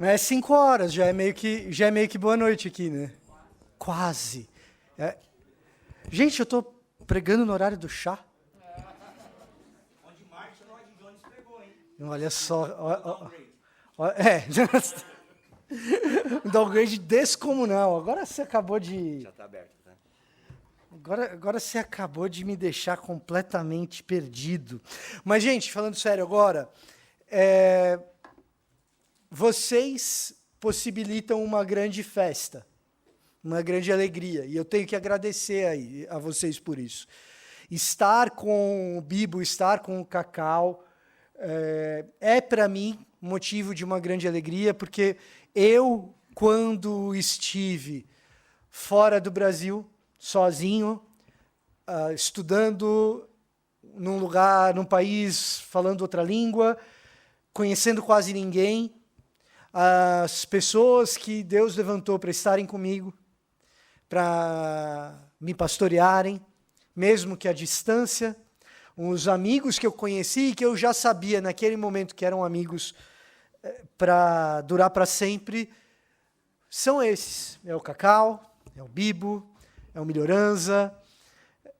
É 5 horas, já é meio que boa noite aqui, né? Quase. É. Gente, eu tô pregando no horário do chá. Onde Martin Lloyd Jones pregou, hein? Olha só. Um downgrade descomunal. Agora você acabou de. Já tá aberto, tá? Agora você acabou de me deixar completamente perdido. Mas, gente, falando sério agora, vocês possibilitam uma grande festa, uma grande alegria, e eu tenho que agradecer a vocês por isso. Estar com o Bibo, estar com o Cacau, para mim, motivo de uma grande alegria, porque eu, quando estive fora do Brasil, sozinho, estudando num lugar, num país, falando outra língua, conhecendo quase ninguém, as pessoas que Deus levantou para estarem comigo, para me pastorearem, mesmo que à distância, os amigos que eu conheci e que eu já sabia naquele momento que eram amigos para durar para sempre, são esses. É o Cacau, é o Bibo, é o Melhoranza,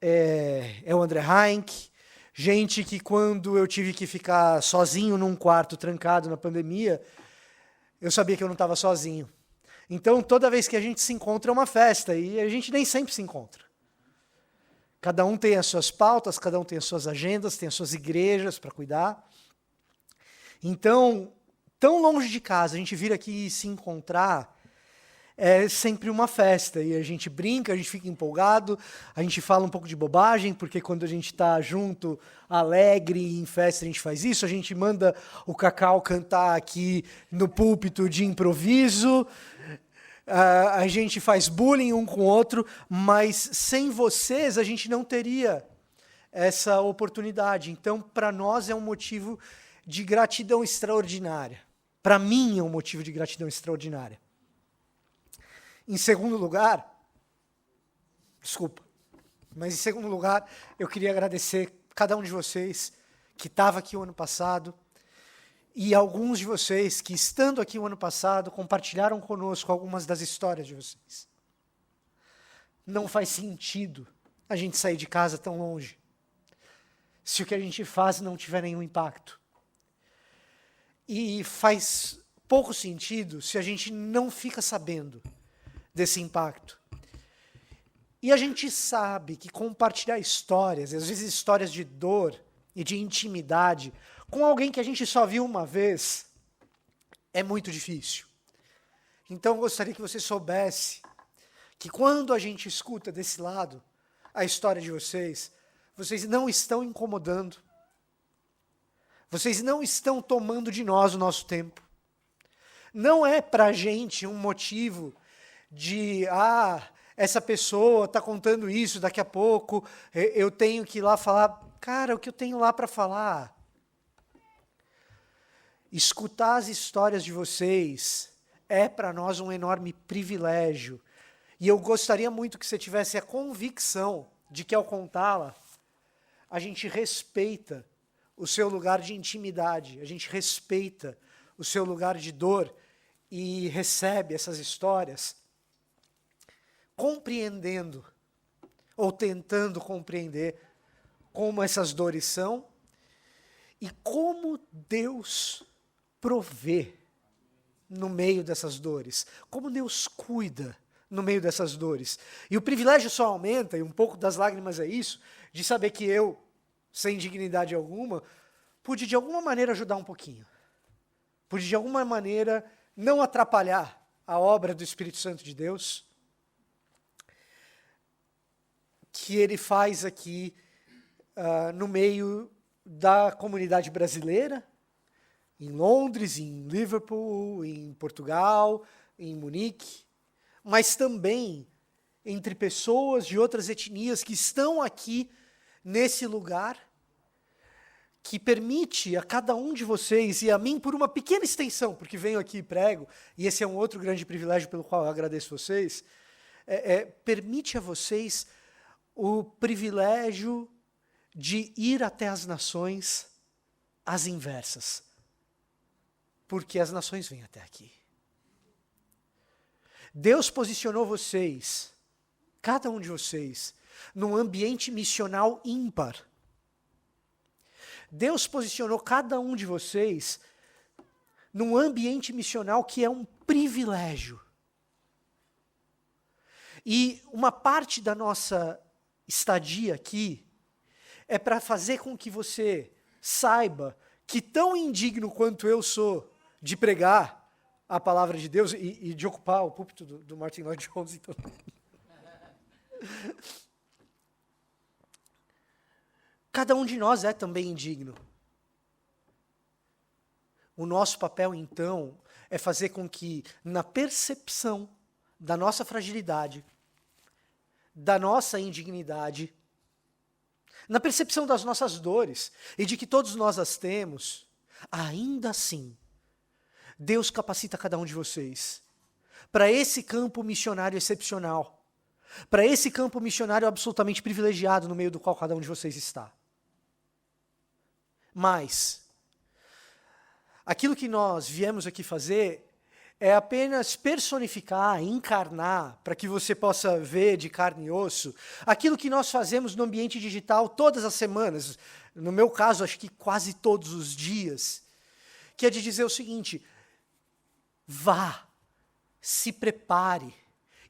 é o André Heinck, gente que quando eu tive que ficar sozinho num quarto, trancado na pandemia, eu sabia que eu não estava sozinho. Então, toda vez que a gente se encontra é uma festa, e a gente nem sempre se encontra. Cada um tem as suas pautas, cada um tem as suas agendas, tem as suas igrejas para cuidar. Então, tão longe de casa, a gente vir aqui e se encontrar é sempre uma festa, e a gente brinca, a gente fica empolgado, a gente fala um pouco de bobagem, porque quando a gente está junto, alegre, em festa, a gente faz isso, a gente manda o Cacau cantar aqui no púlpito de improviso, a gente faz bullying um com o outro, mas sem vocês a gente não teria essa oportunidade. Então, para nós é um motivo de gratidão extraordinária. Para mim é um motivo de gratidão extraordinária. Em segundo lugar, eu queria agradecer cada um de vocês que estava aqui o ano passado e alguns de vocês que, estando aqui o ano passado, compartilharam conosco algumas das histórias de vocês. Não faz sentido a gente sair de casa tão longe se o que a gente faz não tiver nenhum impacto. E faz pouco sentido se a gente não fica sabendo desse impacto. E a gente sabe que compartilhar histórias, às vezes histórias de dor e de intimidade, com alguém que a gente só viu uma vez, é muito difícil. Então eu gostaria que você soubesse que quando a gente escuta desse lado a história de vocês não estão incomodando, vocês não estão tomando de nós o nosso tempo. Não é para a gente um motivo de, essa pessoa está contando isso, daqui a pouco eu tenho que ir lá falar. Cara, o que eu tenho lá para falar? Escutar as histórias de vocês é para nós um enorme privilégio. E eu gostaria muito que você tivesse a convicção de que ao contá-la, a gente respeita o seu lugar de intimidade, a gente respeita o seu lugar de dor e recebe essas histórias compreendendo, ou tentando compreender, como essas dores são e como Deus provê no meio dessas dores, como Deus cuida no meio dessas dores. E o privilégio só aumenta, e um pouco das lágrimas é isso, de saber que eu, sem dignidade alguma, pude de alguma maneira ajudar um pouquinho. Pude de alguma maneira não atrapalhar a obra do Espírito Santo de Deus, que ele faz aqui no meio da comunidade brasileira, em Londres, em Liverpool, em Portugal, em Munique, mas também entre pessoas de outras etnias que estão aqui nesse lugar, que permite a cada um de vocês e a mim por uma pequena extensão, porque venho aqui e prego, e esse é um outro grande privilégio pelo qual eu agradeço vocês, permite a vocês o privilégio de ir até as nações às inversas. Porque as nações vêm até aqui. Deus posicionou vocês, cada um de vocês, num ambiente missional ímpar. Deus posicionou cada um de vocês num ambiente missional que é um privilégio. E uma parte da nossa estadia aqui é para fazer com que você saiba que tão indigno quanto eu sou de pregar a palavra de Deus e de ocupar o púlpito do Martin Lloyd Jones, então. Cada um de nós é também indigno. O nosso papel, então, é fazer com que, na percepção da nossa fragilidade, da nossa indignidade, na percepção das nossas dores e de que todos nós as temos, ainda assim, Deus capacita cada um de vocês para esse campo missionário excepcional, para esse campo missionário absolutamente privilegiado no meio do qual cada um de vocês está. Mas, aquilo que nós viemos aqui fazer é apenas personificar, encarnar, para que você possa ver de carne e osso, aquilo que nós fazemos no ambiente digital todas as semanas, no meu caso, acho que quase todos os dias, que é de dizer o seguinte: vá, se prepare,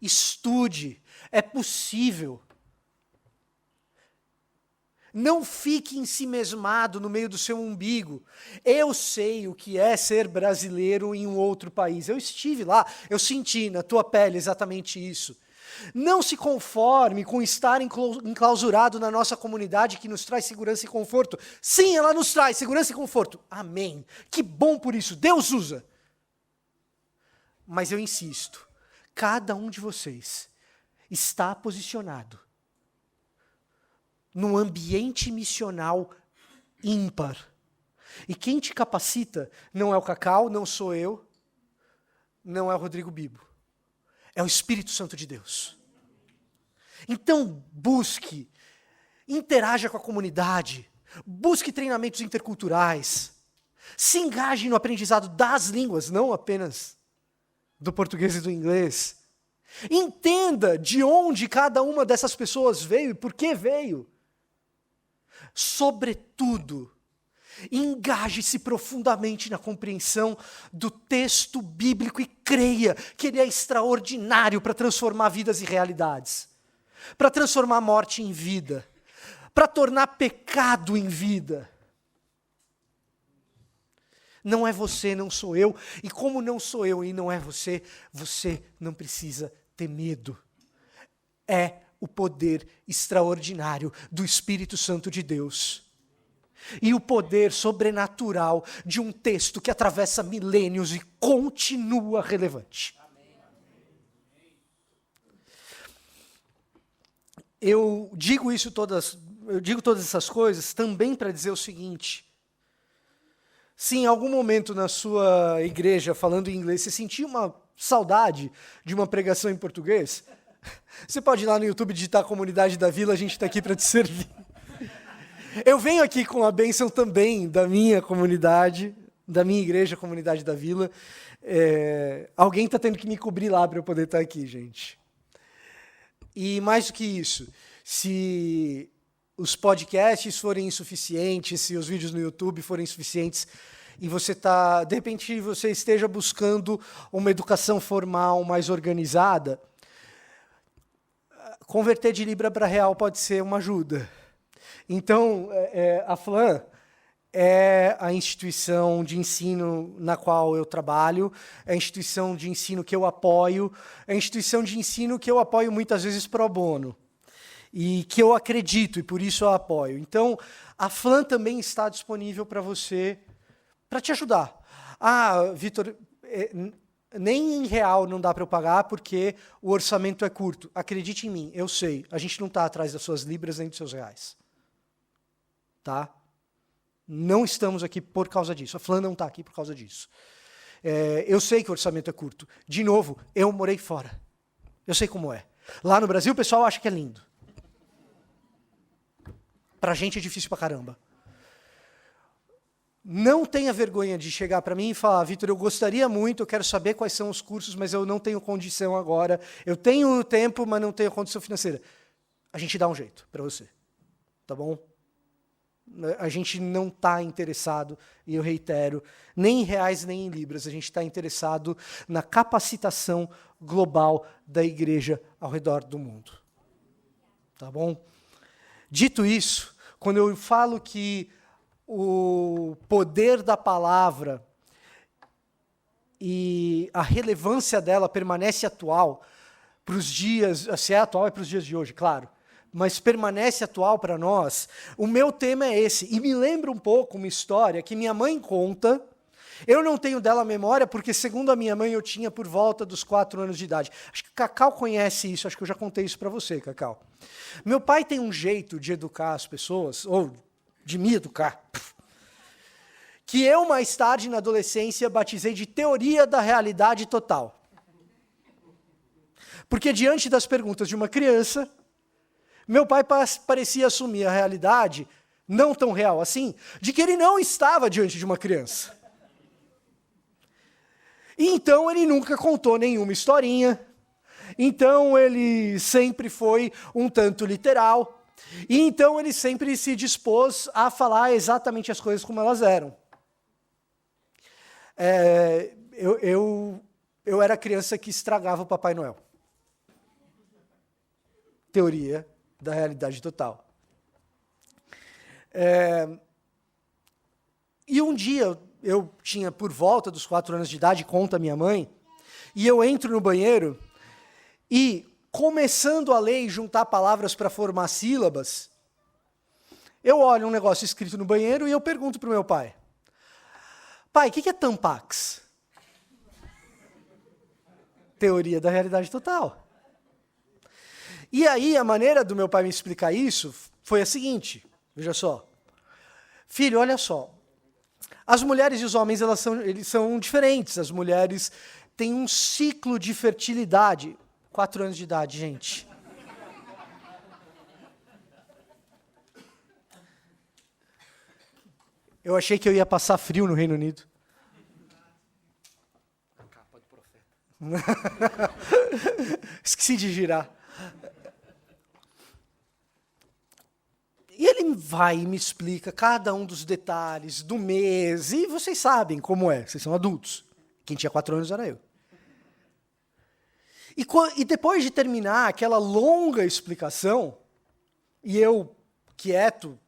estude, é possível. Não fique ensimesmado no meio do seu umbigo. Eu sei o que é ser brasileiro em um outro país. Eu estive lá, eu senti na tua pele exatamente isso. Não se conforme com estar enclausurado na nossa comunidade que nos traz segurança e conforto. Sim, ela nos traz segurança e conforto. Amém. Que bom por isso. Deus usa. Mas eu insisto, cada um de vocês está posicionado num ambiente missional ímpar. E quem te capacita não é o Cacau, não sou eu, não é o Rodrigo Bibo. É o Espírito Santo de Deus. Então, busque, interaja com a comunidade, busque treinamentos interculturais, se engaje no aprendizado das línguas, não apenas do português e do inglês. Entenda de onde cada uma dessas pessoas veio e por que veio. Sobretudo, engaje-se profundamente na compreensão do texto bíblico e creia que ele é extraordinário para transformar vidas e realidades, para transformar a morte em vida, para tornar pecado em vida. Não é você, não sou eu, e como não sou eu e não é você, você não precisa ter medo. É o poder extraordinário do Espírito Santo de Deus. E o poder sobrenatural de um texto que atravessa milênios e continua relevante. Eu digo todas essas coisas também para dizer o seguinte: se em algum momento na sua igreja, falando em inglês, você sentir uma saudade de uma pregação em português, você pode ir lá no YouTube digitar Comunidade da Vila, a gente está aqui para te servir. Eu venho aqui com a bênção também da minha comunidade, da minha igreja, Comunidade da Vila. Alguém está tendo que me cobrir lá para eu poder estar aqui, gente. E mais do que isso, se os podcasts forem insuficientes, se os vídeos no YouTube forem insuficientes, e de repente você esteja buscando uma educação formal mais organizada, converter de Libra para Real pode ser uma ajuda. Então, a FLAM é a instituição de ensino na qual eu trabalho, é a instituição de ensino que eu apoio, é a instituição de ensino que eu apoio muitas vezes pro bono, e que eu acredito, e por isso eu apoio. Então, a FLAM também está disponível para você, para te ajudar. Ah, Vitor, nem em real não dá para eu pagar porque o orçamento é curto. Acredite em mim, eu sei, a gente não está atrás das suas libras nem dos seus reais. Tá? Não estamos aqui por causa disso. A FLAM não está aqui por causa disso. Eu sei que o orçamento é curto. De novo, eu morei fora. Eu sei como é. Lá no Brasil o pessoal acha que é lindo. Pra gente é difícil pra caramba. não tenha vergonha de chegar para mim e falar, Vitor, eu gostaria muito, eu quero saber quais são os cursos, mas eu não tenho condição agora. Eu tenho tempo, mas não tenho condição financeira. A gente dá um jeito para você, tá bom? A gente não está interessado, e eu reitero, nem em reais nem em libras, a gente está interessado na capacitação global da igreja ao redor do mundo. Tá bom? Dito isso, quando eu falo que o poder da palavra e a relevância dela permanece atual para os dias, se é atual é para os dias de hoje, claro, mas permanece atual para nós, o meu tema é esse. E me lembra um pouco uma história que minha mãe conta. Eu não tenho dela memória, porque segundo a minha mãe eu tinha por volta dos 4 anos de idade. Acho que Cacau conhece isso, acho que eu já contei isso para você, Cacau. Meu pai tem um jeito de educar as pessoas, ou de me educar, que eu mais tarde na adolescência batizei de teoria da realidade total. Porque diante das perguntas de uma criança, meu pai parecia assumir a realidade, não tão real assim, de que ele não estava diante de uma criança. E então ele nunca contou nenhuma historinha, então ele sempre foi um tanto literal, e então ele sempre se dispôs a falar exatamente as coisas como elas eram. Eu era a criança que estragava o Papai Noel. Teoria da realidade total. E um dia, eu tinha por volta dos 4 anos de idade, conta minha mãe, e eu entro no banheiro e, começando a ler e juntar palavras para formar sílabas, eu olho um negócio escrito no banheiro e eu pergunto para o meu pai, pai, o que é Tampax? Teoria da realidade total. E aí, a maneira do meu pai me explicar isso foi a seguinte, veja só. Filho, olha só. As mulheres e os homens, eles são diferentes. As mulheres têm um ciclo de fertilidade. 4 anos de idade, gente. Eu achei que eu ia passar frio no Reino Unido. A capa do profeta. Esqueci de girar. E ele vai e me explica cada um dos detalhes do mês, e vocês sabem como é, vocês são adultos. Quem tinha 4 anos era eu. E depois de terminar aquela longa explicação, e eu, quieto,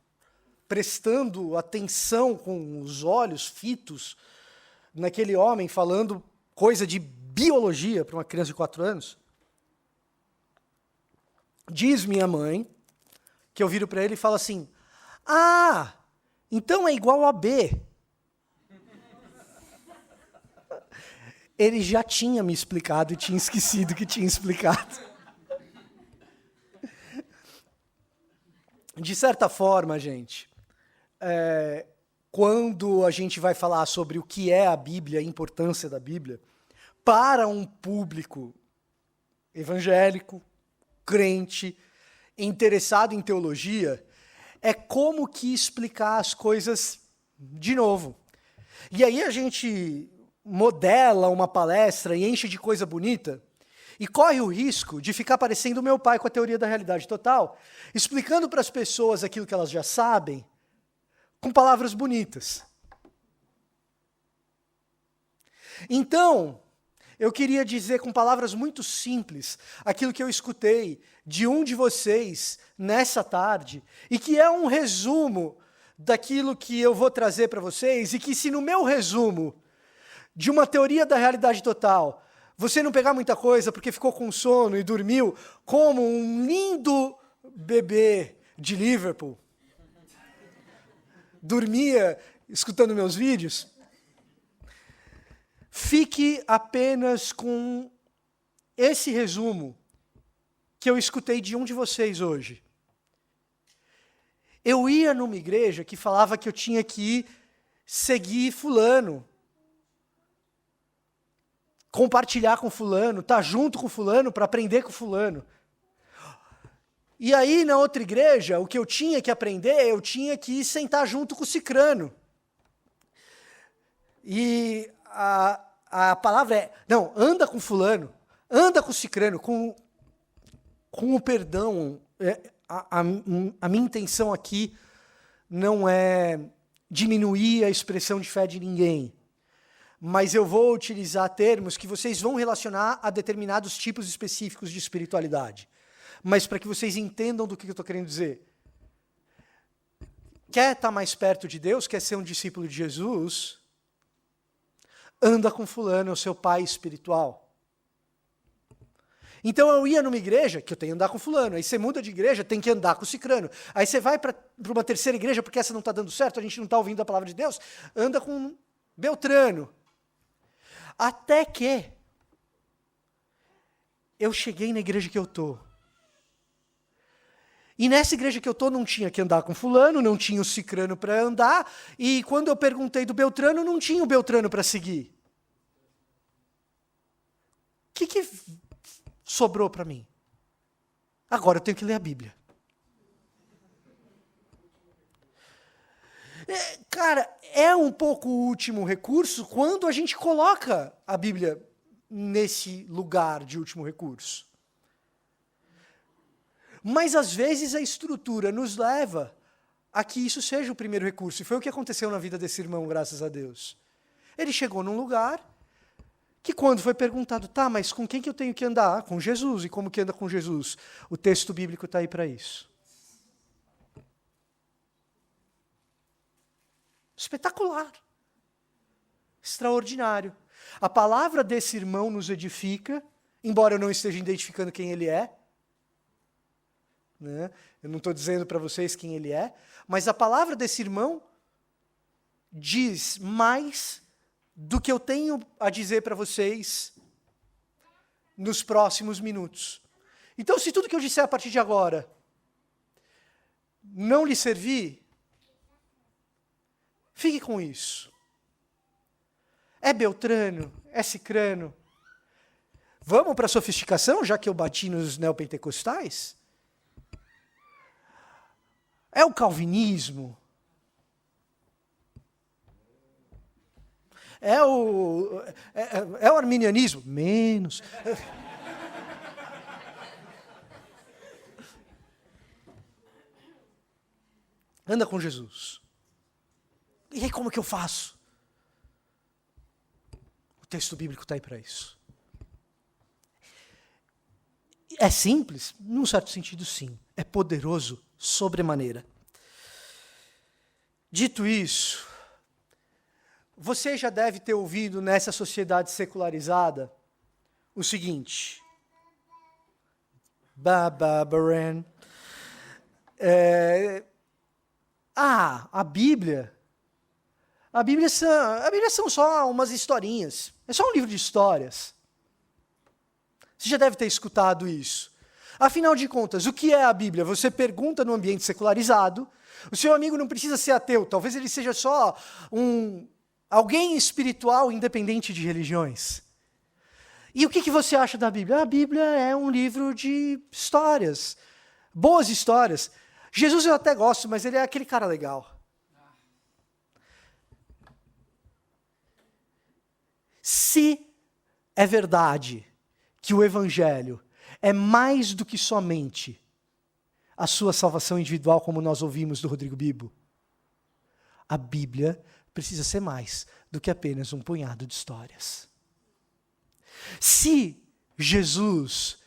prestando atenção com os olhos fitos naquele homem falando coisa de biologia para uma criança de 4 anos, diz minha mãe, que eu viro para ele e falo assim, ah, então é igual a B. Ele já tinha me explicado e tinha esquecido que tinha explicado. De certa forma, gente, quando a gente vai falar sobre o que é a Bíblia, a importância da Bíblia, para um público evangélico, crente, interessado em teologia, é como que explicar as coisas de novo. E aí a gente modela uma palestra e enche de coisa bonita, e corre o risco de ficar parecendo o meu pai com a teoria da realidade total, explicando para as pessoas aquilo que elas já sabem, com palavras bonitas. Então, eu queria dizer com palavras muito simples aquilo que eu escutei de um de vocês nessa tarde, e que é um resumo daquilo que eu vou trazer para vocês, e que se no meu resumo de uma teoria da realidade total, você não pegar muita coisa porque ficou com sono e dormiu como um lindo bebê de Liverpool, dormia escutando meus vídeos, fique apenas com esse resumo que eu escutei de um de vocês hoje. Eu ia numa igreja que falava que eu tinha que seguir fulano, compartilhar com fulano, estar junto com fulano para aprender com fulano. E aí, na outra igreja, o que eu tinha que aprender, eu tinha que sentar junto com o cicrano. E a palavra é, não, anda com fulano, anda com cicrano, com o perdão. A minha intenção aqui não é diminuir a expressão de fé de ninguém, mas eu vou utilizar termos que vocês vão relacionar a determinados tipos específicos de espiritualidade. Mas para que vocês entendam do que eu estou querendo dizer. Quer estar mais perto de Deus, quer ser um discípulo de Jesus, anda com fulano, é o seu pai espiritual. Então eu ia numa igreja, que eu tenho que andar com fulano, aí você muda de igreja, tem que andar com cicrano. Aí você vai para uma terceira igreja, porque essa não está dando certo, a gente não está ouvindo a palavra de Deus, anda com Beltrano. Até que eu cheguei na igreja que eu estou. E nessa igreja que eu estou não tinha que andar com fulano, não tinha o cicrano para andar, e quando eu perguntei do Beltrano, não tinha o Beltrano para seguir. O que sobrou para mim? Agora eu tenho que ler a Bíblia. Cara, é um pouco o último recurso quando a gente coloca a Bíblia nesse lugar de último recurso. Mas às vezes a estrutura nos leva a que isso seja o primeiro recurso. E foi o que aconteceu na vida desse irmão, graças a Deus. Ele chegou num lugar que quando foi perguntado, tá, mas com quem que eu tenho que andar? Com Jesus. E como que anda com Jesus? O texto bíblico está aí para isso. Espetacular. Extraordinário. A palavra desse irmão nos edifica, embora eu não esteja identificando quem ele é. Né? Eu não estou dizendo para vocês quem ele é, mas a palavra desse irmão diz mais do que eu tenho a dizer para vocês nos próximos minutos. Então, se tudo que eu disser a partir de agora não lhe servir, fique com isso. É Beltrano? É Cicrano? Vamos para a sofisticação, já que eu bati nos neopentecostais? É o calvinismo? É o arminianismo? Menos. Anda com Jesus. E aí como que eu faço? O texto bíblico está aí para isso. É simples? Num certo sentido, sim. É poderoso sobremaneira. Dito isso, você já deve ter ouvido nessa sociedade secularizada o seguinte. A Bíblia são só umas historinhas. É só um livro de histórias. Você já deve ter escutado isso. Afinal de contas, o que é a Bíblia? Você pergunta no ambiente secularizado, o seu amigo não precisa ser ateu, talvez ele seja só alguém espiritual independente de religiões. E o que você acha da Bíblia? A Bíblia é um livro de histórias, boas histórias. Jesus eu até gosto, mas ele é aquele cara legal. Se é verdade que o Evangelho é mais do que somente a sua salvação individual, como nós ouvimos do Rodrigo Bibo, a Bíblia precisa ser mais do que apenas um punhado de histórias. Se Jesus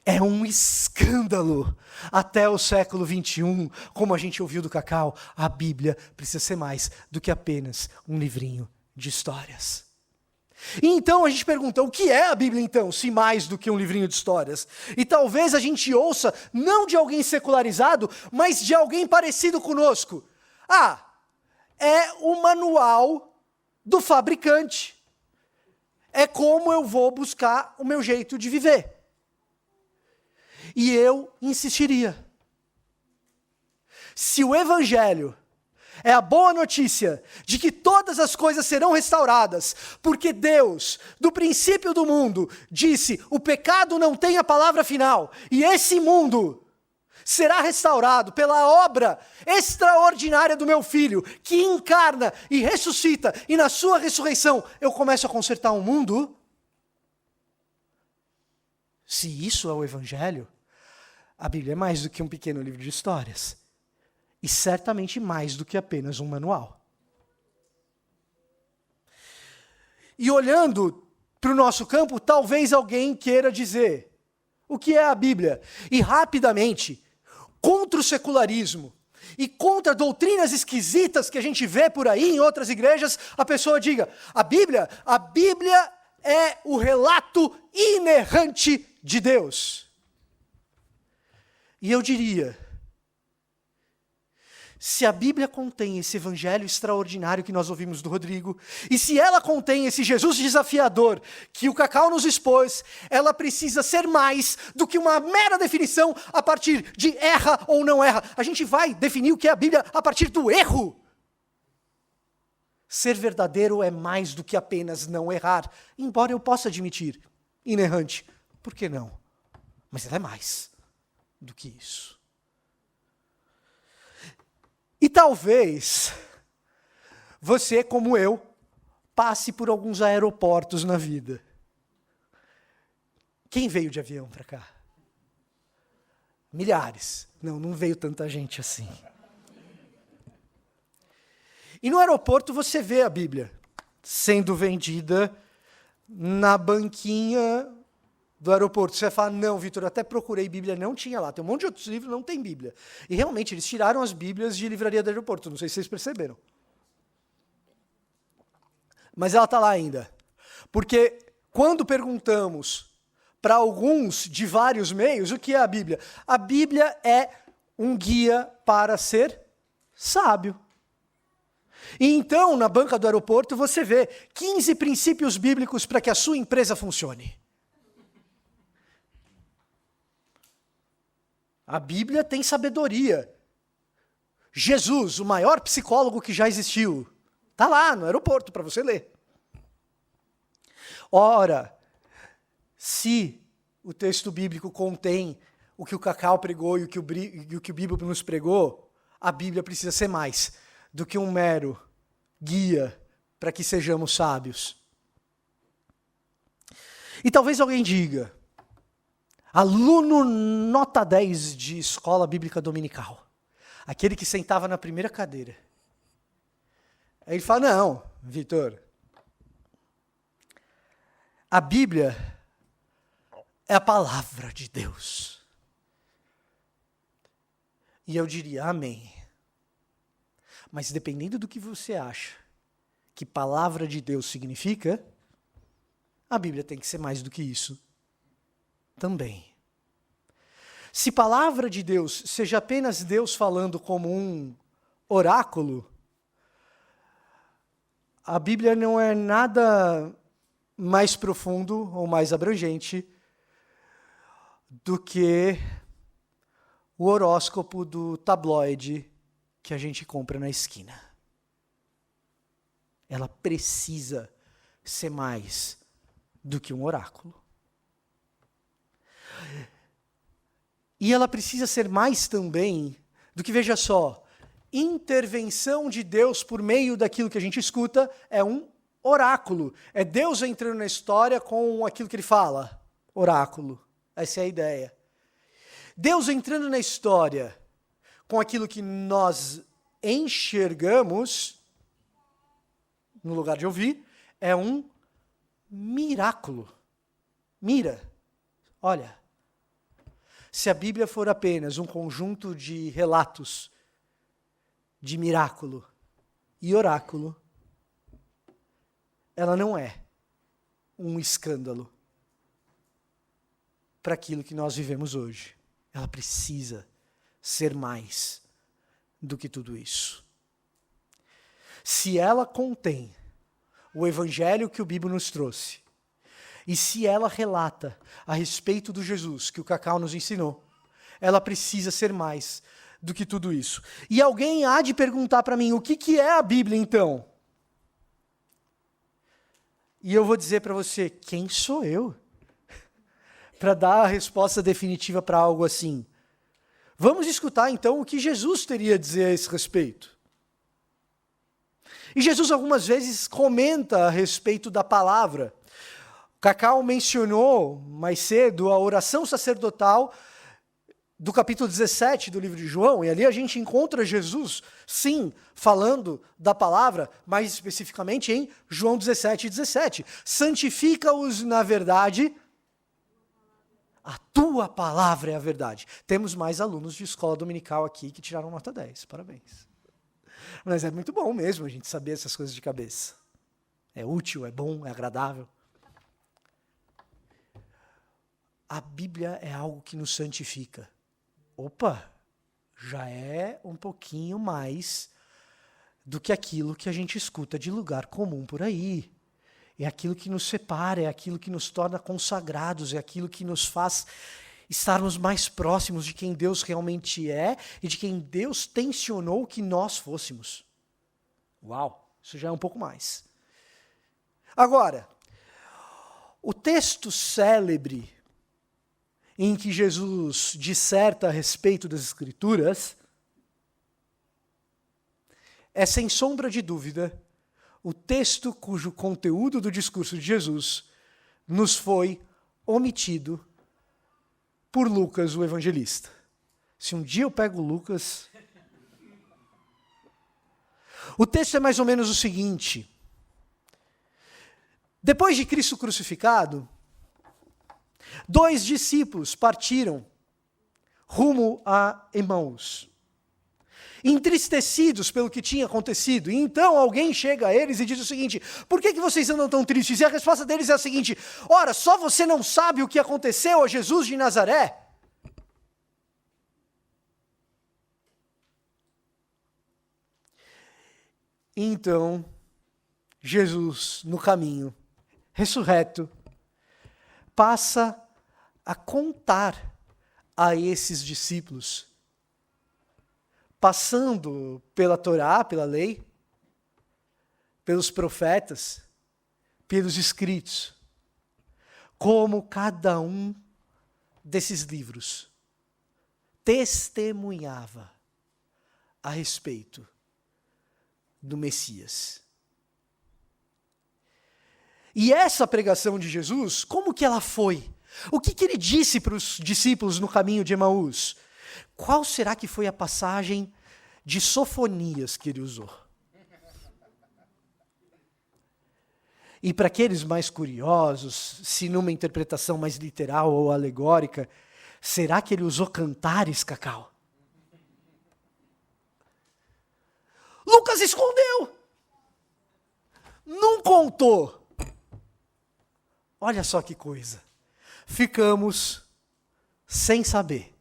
é um escândalo até o século XXI, como a gente ouviu do Cacau, a Bíblia precisa ser mais do que apenas um livrinho de histórias. E então a gente pergunta, o que é a Bíblia então, se mais do que um livrinho de histórias? E talvez a gente ouça, não de alguém secularizado, mas de alguém parecido conosco. É o manual do fabricante. É como eu vou buscar o meu jeito de viver. E eu insistiria. Se o Evangelho é a boa notícia de que todas as coisas serão restauradas, porque Deus, do princípio do mundo, disse, o pecado não tem a palavra final, e esse mundo será restaurado pela obra extraordinária do meu Filho, que encarna e ressuscita, e na sua ressurreição eu começo a consertar o mundo. Se isso é o Evangelho, a Bíblia é mais do que um pequeno livro de histórias, e certamente mais do que apenas um manual. E olhando para o nosso campo, talvez alguém queira dizer: o que é a Bíblia? E rapidamente, contra o secularismo e contra doutrinas esquisitas que a gente vê por aí em outras igrejas, a pessoa diga: a Bíblia é o relato inerrante de Deus. E eu diria, se a Bíblia contém esse evangelho extraordinário que nós ouvimos do Rodrigo, e se ela contém esse Jesus desafiador que o Cacau nos expôs, ela precisa ser mais do que uma mera definição a partir de erra ou não erra. A gente vai definir o que é a Bíblia a partir do erro. Ser verdadeiro é mais do que apenas não errar, embora eu possa admitir, inerrante, por que não? Mas ela é mais do que isso. E talvez você, como eu, passe por alguns aeroportos na vida. Quem veio de avião para cá? Milhares. Não veio tanta gente assim. E no aeroporto você vê a Bíblia sendo vendida na banquinha do aeroporto. Você vai falar: não, Vitor, eu até procurei Bíblia, não tinha lá. Tem um monte de outros livros, não tem Bíblia. E realmente, eles tiraram as Bíblias de livraria do aeroporto. Não sei se vocês perceberam. Mas ela está lá ainda. Porque quando perguntamos para alguns de vários meios o que é a Bíblia, a Bíblia é um guia para ser sábio. E então, na banca do aeroporto, você vê 15 princípios bíblicos para que a sua empresa funcione. A Bíblia tem sabedoria. Jesus, o maior psicólogo que já existiu, está lá no aeroporto para você ler. Ora, se o texto bíblico contém o que o Cacau pregou e o que o Bíblia nos pregou, a Bíblia precisa ser mais do que um mero guia para que sejamos sábios. E talvez alguém diga: aluno nota 10 de escola bíblica dominical, aquele que sentava na primeira cadeira. Aí ele fala: não, Vitor, a Bíblia é a palavra de Deus. E eu diria: amém. Mas dependendo do que você acha que palavra de Deus significa, a Bíblia tem que ser mais do que isso também. Se palavra de Deus seja apenas Deus falando como um oráculo, a Bíblia não é nada mais profundo ou mais abrangente do que o horóscopo do tabloide que a gente compra na esquina. Ela precisa ser mais do que um oráculo. E ela precisa ser mais também do que, veja só, intervenção de Deus por meio daquilo que a gente escuta é um oráculo. É Deus entrando na história com aquilo que ele fala. Oráculo. Essa é a ideia. Deus entrando na história com aquilo que nós enxergamos, no lugar de ouvir, é um miraculo. Mira, olha, se a Bíblia for apenas um conjunto de relatos de miraculo e oráculo, ela não é um escândalo para aquilo que nós vivemos hoje. Ela precisa ser mais do que tudo isso. Se ela contém o evangelho que o Bíblia nos trouxe, e se ela relata a respeito do Jesus que o Cacau nos ensinou, ela precisa ser mais do que tudo isso. E alguém há de perguntar para mim: o que é a Bíblia então? E eu vou dizer para você: quem sou eu para dar a resposta definitiva para algo assim? Vamos escutar então o que Jesus teria a dizer a esse respeito. E Jesus algumas vezes comenta a respeito da palavra. Cacau mencionou mais cedo a oração sacerdotal do capítulo 17 do livro de João, e ali a gente encontra Jesus, sim, falando da palavra, mais especificamente em João 17:17. Santifica-os na verdade, a tua palavra é a verdade. Temos mais alunos de escola dominical aqui que tiraram nota 10, parabéns. Mas é muito bom mesmo a gente saber essas coisas de cabeça. É útil, é bom, é agradável. A Bíblia é algo que nos santifica. Opa, já é um pouquinho mais do que aquilo que a gente escuta de lugar comum por aí. É aquilo que nos separa, é aquilo que nos torna consagrados, é aquilo que nos faz estarmos mais próximos de quem Deus realmente é e de quem Deus tensionou que nós fôssemos. Uau, isso já é um pouco mais. Agora, o texto célebre em que Jesus disserta a respeito das Escrituras é, sem sombra de dúvida, o texto cujo conteúdo do discurso de Jesus nos foi omitido por Lucas, o evangelista. Se um dia eu pego Lucas... O texto é mais ou menos o seguinte: depois de Cristo crucificado, 2 discípulos partiram rumo a Emaús, entristecidos pelo que tinha acontecido. E então alguém chega a eles e diz o seguinte: por que vocês andam tão tristes? E a resposta deles é a seguinte: ora, só você não sabe o que aconteceu a Jesus de Nazaré? Então, Jesus, no caminho, ressurreto, passa a contar a esses discípulos, passando pela Torá, pela lei, pelos profetas, pelos escritos, como cada um desses livros testemunhava a respeito do Messias. E essa pregação de Jesus, como que ela foi? O que ele disse para os discípulos no caminho de Emaús? Qual será que foi a passagem de Sofonias que ele usou? E para aqueles mais curiosos, se numa interpretação mais literal ou alegórica, será que ele usou cantares, Cacau? Lucas escondeu. Não contou. Olha só que coisa. Ficamos sem saber.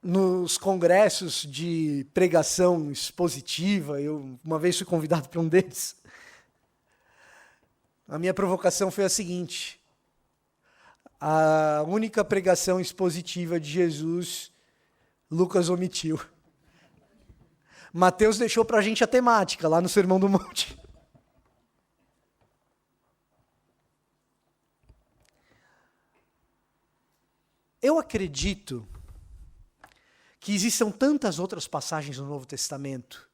Nos congressos de pregação expositiva, eu uma vez fui convidado para um deles. A minha provocação foi a seguinte: a única pregação expositiva de Jesus, Lucas omitiu. Mateus deixou para a gente a temática, lá no Sermão do Monte. Eu acredito que existam tantas outras passagens no Novo Testamento,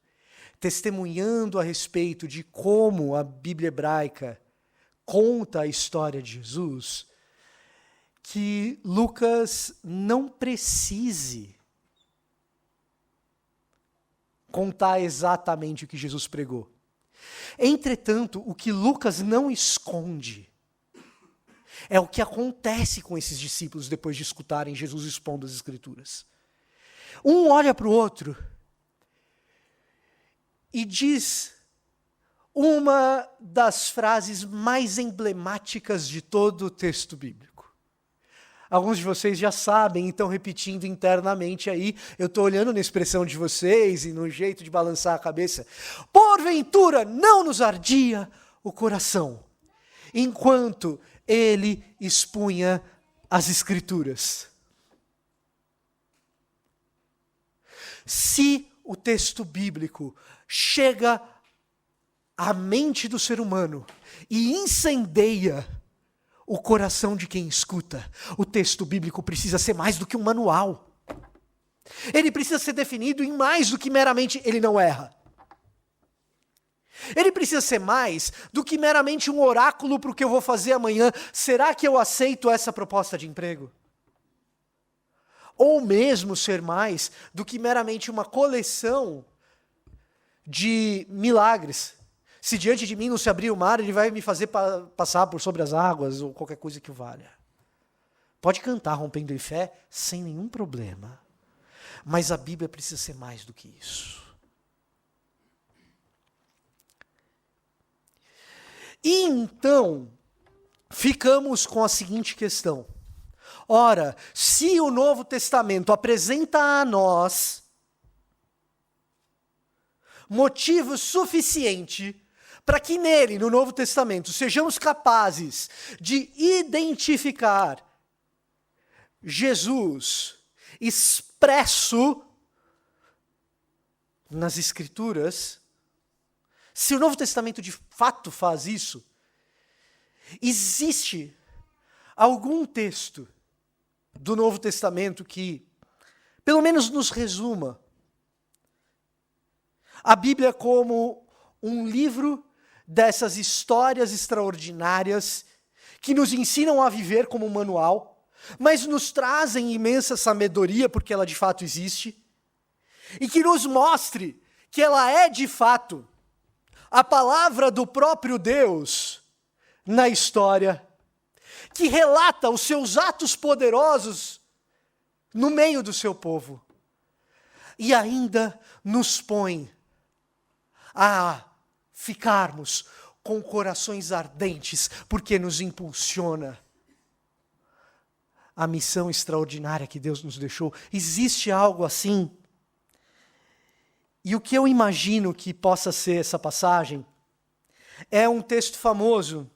testemunhando a respeito de como a Bíblia hebraica conta a história de Jesus, que Lucas não precise contar exatamente o que Jesus pregou. Entretanto, o que Lucas não esconde é o que acontece com esses discípulos depois de escutarem Jesus expondo as Escrituras. Um olha para o outro e diz uma das frases mais emblemáticas de todo o texto bíblico. Alguns de vocês já sabem, então repetindo internamente aí, eu estou olhando na expressão de vocês e no jeito de balançar a cabeça. Porventura não nos ardia o coração, enquanto ele expunha as Escrituras. Se o texto bíblico chega à mente do ser humano e incendeia o coração de quem escuta. O texto bíblico precisa ser mais do que um manual. Ele precisa ser definido em mais do que meramente ele não erra. Ele precisa ser mais do que meramente um oráculo para o que eu vou fazer amanhã. Será que eu aceito essa proposta de emprego? Ou mesmo ser mais do que meramente uma coleção de milagres. Se diante de mim não se abrir o mar, ele vai me fazer passar por sobre as águas, ou qualquer coisa que o valha. Pode cantar rompendo em fé sem nenhum problema. Mas a Bíblia precisa ser mais do que isso. E então, ficamos com a seguinte questão. Ora, se o Novo Testamento apresenta a nós motivo suficiente para que nele, no Novo Testamento, sejamos capazes de identificar Jesus expresso nas Escrituras, se o Novo Testamento de fato faz isso, existe algum texto do Novo Testamento que, pelo menos nos resuma, a Bíblia como um livro dessas histórias extraordinárias que nos ensinam a viver como um manual, mas nos trazem imensa sabedoria, porque ela de fato existe, e que nos mostre que ela é de fato a palavra do próprio Deus na história, que relata os seus atos poderosos no meio do seu povo, e ainda nos põe a ficarmos com corações ardentes, porque nos impulsiona a missão extraordinária que Deus nos deixou. Existe algo assim? E o que eu imagino que possa ser essa passagem é um texto famoso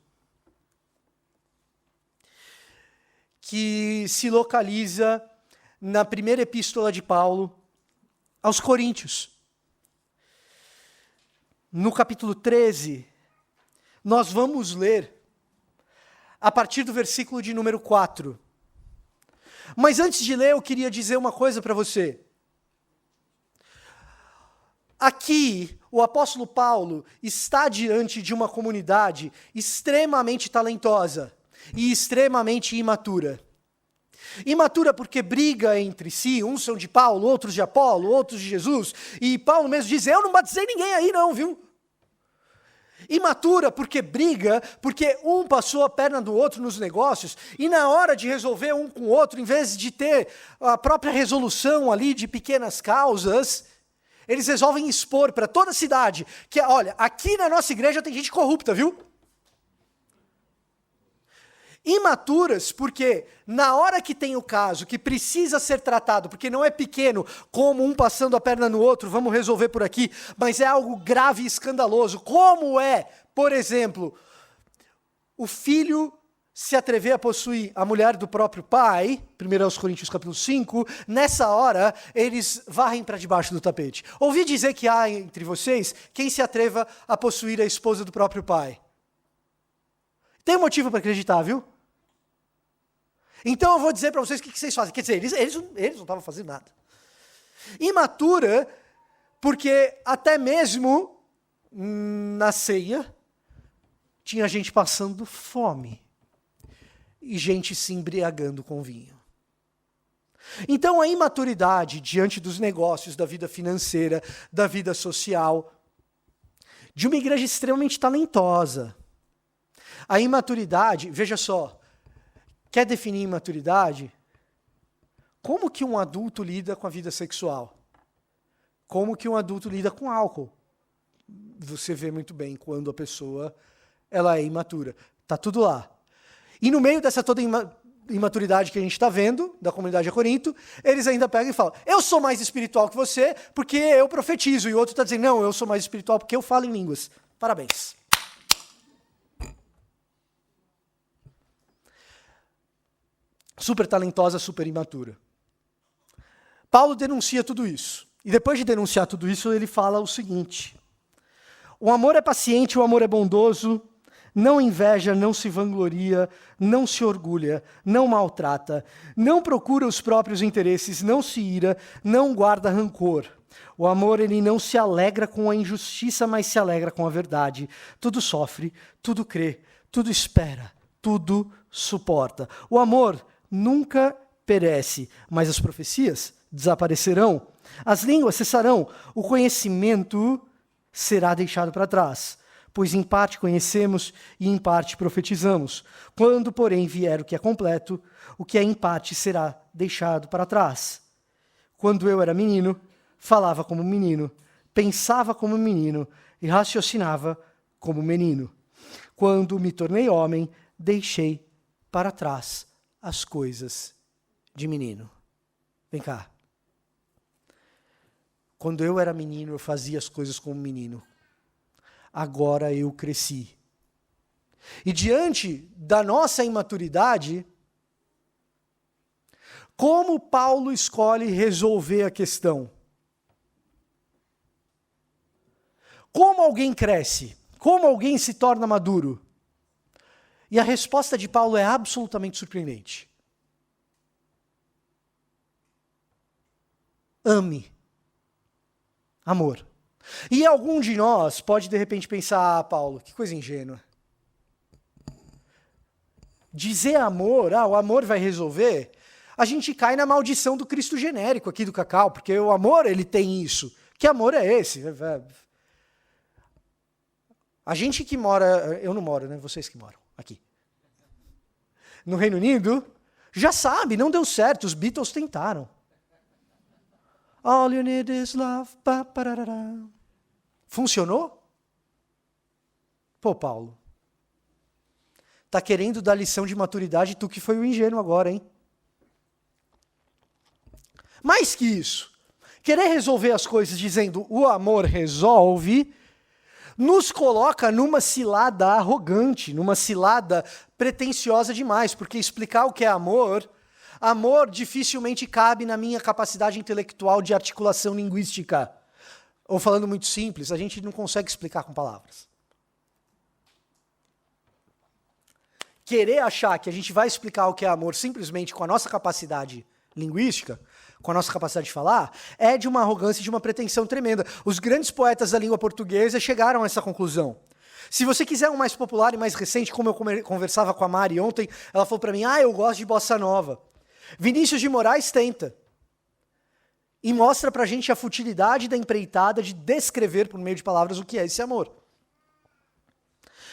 que se localiza na primeira epístola de Paulo aos Coríntios. No capítulo 13, nós vamos ler a partir do versículo de número 4. Mas antes de ler, eu queria dizer uma coisa para você. Aqui, o apóstolo Paulo está diante de uma comunidade extremamente talentosa e extremamente imatura. Imatura porque briga entre si, uns são de Paulo, outros de Apolo, outros de Jesus, e Paulo mesmo diz, eu não batizei ninguém aí não, viu? Imatura porque briga, porque um passou a perna do outro nos negócios, e na hora de resolver um com o outro, em vez de ter a própria resolução ali de pequenas causas, eles resolvem expor para toda a cidade que, olha, aqui na nossa igreja tem gente corrupta, viu? Imaturas porque na hora que tem o caso, que precisa ser tratado, porque não é pequeno, como um passando a perna no outro, vamos resolver por aqui, mas é algo grave e escandaloso, como é, por exemplo, o filho se atrever a possuir a mulher do próprio pai, 1 Coríntios capítulo 5, nessa hora eles varrem para debaixo do tapete. Ouvi dizer que há entre vocês quem se atreva a possuir a esposa do próprio pai. Tem motivo para acreditar, viu? Então eu vou dizer para vocês o que vocês fazem. Quer dizer, eles não estavam fazendo nada. Imatura, porque até mesmo na ceia tinha gente passando fome e gente se embriagando com vinho. Então a imaturidade diante dos negócios, da vida financeira, da vida social, de uma igreja extremamente talentosa. A imaturidade, veja só, quer definir imaturidade? Como que um adulto lida com a vida sexual? Como que um adulto lida com álcool? Você vê muito bem quando a pessoa ela é imatura. Está tudo lá. E no meio dessa toda imaturidade que a gente está vendo, da comunidade de Corinto, eles ainda pegam e falam, eu sou mais espiritual que você porque eu profetizo. E o outro está dizendo, não, eu sou mais espiritual porque eu falo em línguas. Parabéns. Super talentosa, super imatura. Paulo denuncia tudo isso. E depois de denunciar tudo isso, ele fala o seguinte: o amor é paciente, o amor é bondoso, não inveja, não se vangloria, não se orgulha, não maltrata, não procura os próprios interesses, não se ira, não guarda rancor. O amor, ele não se alegra com a injustiça, mas se alegra com a verdade. Tudo sofre, tudo crê, tudo espera, tudo suporta. O amor nunca perece, mas as profecias desaparecerão. As línguas cessarão, o conhecimento será deixado para trás. Pois em parte conhecemos e em parte profetizamos. Quando, porém, vier o que é completo, o que é em parte será deixado para trás. Quando eu era menino, falava como menino, pensava como menino e raciocinava como menino. Quando me tornei homem, deixei para trás as coisas de menino. Vem cá. Quando eu era menino, eu fazia as coisas como menino. Agora eu cresci. E diante da nossa imaturidade, como Paulo escolhe resolver a questão? Como alguém cresce? Como alguém se torna maduro? E a resposta de Paulo é absolutamente surpreendente. Ame. Amor. E algum de nós pode de repente pensar, Paulo, que coisa ingênua. Dizer amor, o amor vai resolver, a gente cai na maldição do Cristo genérico aqui do Cacau, porque o amor, ele tem isso. Que amor é esse? A gente que mora, eu não moro, né? Vocês que moram aqui. No Reino Unido, já sabe, não deu certo, os Beatles tentaram. All you need is love. Funcionou? Pô, Paulo. Tá querendo dar lição de maturidade, tu que foi o ingênuo agora, hein? Mais que isso, querer resolver as coisas dizendo o amor resolve, nos coloca numa cilada arrogante, numa cilada pretensiosa demais, porque explicar o que é amor dificilmente cabe na minha capacidade intelectual de articulação linguística. Ou falando muito simples, a gente não consegue explicar com palavras. Querer achar que a gente vai explicar o que é amor simplesmente com a nossa capacidade linguística, com a nossa capacidade de falar, é de uma arrogância e de uma pretensão tremenda. Os grandes poetas da língua portuguesa chegaram a essa conclusão. Se você quiser um mais popular e mais recente, como eu conversava com a Mari ontem, ela falou para mim, eu gosto de bossa nova. Vinícius de Moraes tenta. E mostra pra gente a futilidade da empreitada de descrever por meio de palavras o que é esse amor.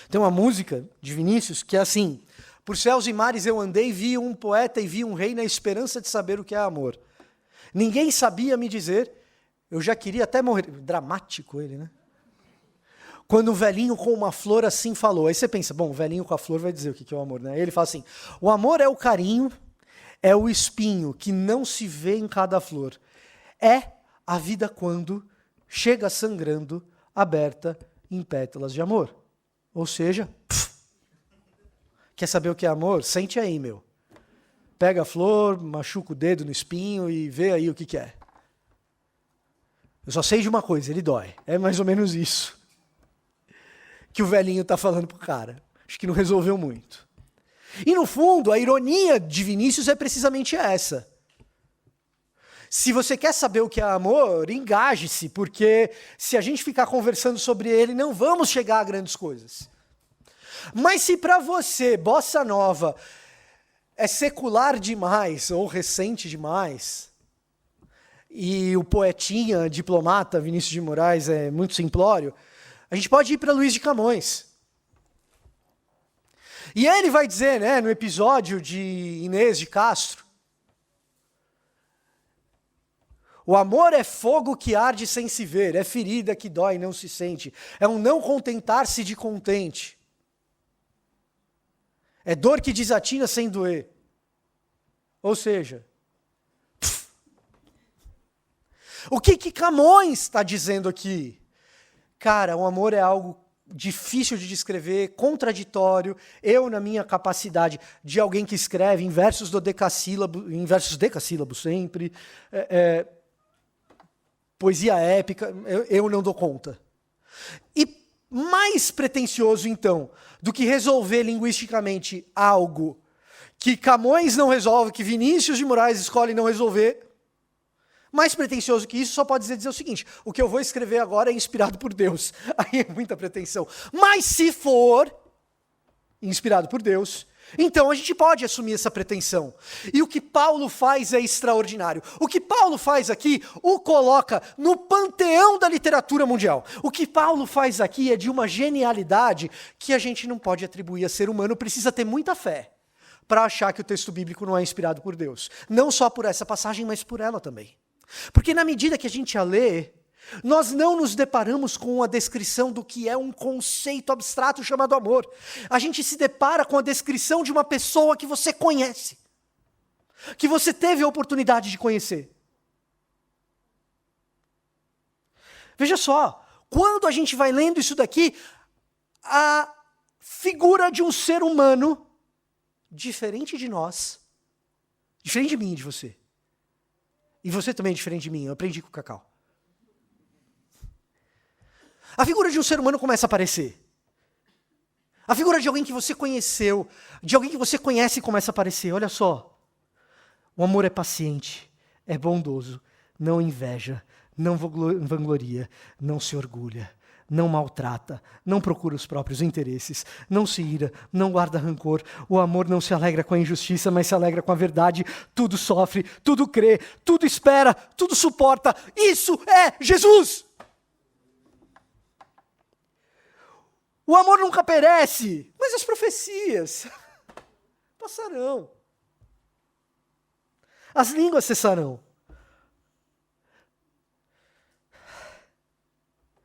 Tem uma música de Vinícius que é assim: por céus e mares eu andei, vi um poeta e vi um rei na esperança de saber o que é amor. Ninguém sabia me dizer, eu já queria até morrer. Dramático ele, né? Quando o velhinho com uma flor assim falou. Aí você pensa, bom, o velhinho com a flor vai dizer o que é o amor, né? Aí ele fala assim, o amor é o carinho, é o espinho que não se vê em cada flor. É a vida quando chega sangrando, aberta em pétalas de amor. Ou seja, quer saber o que é amor? Sente aí, meu. Pega a flor, machuca o dedo no espinho e vê aí o que é. Eu só sei de uma coisa, ele dói. É mais ou menos isso que o velhinho está falando pro cara. Acho que não resolveu muito. E no fundo, a ironia de Vinícius é precisamente essa. Se você quer saber o que é amor, engaje-se, porque se a gente ficar conversando sobre ele, não vamos chegar a grandes coisas. Mas se para você, bossa nova, é secular demais ou recente demais, e o poetinha, diplomata, Vinícius de Moraes é muito simplório, a gente pode ir para Luiz de Camões. E ele vai dizer, né, no episódio de Inês de Castro, o amor é fogo que arde sem se ver, é ferida que dói e não se sente, é um não contentar-se de contente, é dor que desatina sem doer. Ou seja, o que Camões está dizendo aqui? Cara, o amor é algo difícil de descrever, contraditório. Eu, na minha capacidade de alguém que escreve em versos decassílabos sempre, poesia épica, eu não dou conta. E mais pretensioso, então, do que resolver linguisticamente algo que Camões não resolve, que Vinícius de Moraes escolhe não resolver, mais pretensioso que isso só pode dizer o seguinte: o que eu vou escrever agora é inspirado por Deus. Aí é muita pretensão. Mas se for inspirado por Deus, então a gente pode assumir essa pretensão. E o que Paulo faz é extraordinário. O que Paulo faz aqui o coloca no panteão da literatura mundial. O que Paulo faz aqui é de uma genialidade que a gente não pode atribuir a ser humano, precisa ter muita fé para achar que o texto bíblico não é inspirado por Deus. Não só por essa passagem, mas por ela também. Porque na medida que a gente a lê, nós não nos deparamos com a descrição do que é um conceito abstrato chamado amor. A gente se depara com a descrição de uma pessoa que você conhece, que você teve a oportunidade de conhecer. Veja só, quando a gente vai lendo isso daqui, a figura de um ser humano diferente de nós, diferente de mim e de você. E você também é diferente de mim, eu aprendi com o Cacau. A figura de um ser humano começa a aparecer. A figura de alguém que você conheceu, de alguém que você conhece começa a aparecer. Olha só. O amor é paciente, é bondoso, não inveja, não vangloria, não se orgulha, não maltrata, não procura os próprios interesses, não se ira, não guarda rancor. O amor não se alegra com a injustiça, mas se alegra com a verdade. Tudo sofre, tudo crê, tudo espera, tudo suporta. Isso é Jesus! O amor nunca perece, mas as profecias passarão. As línguas cessarão.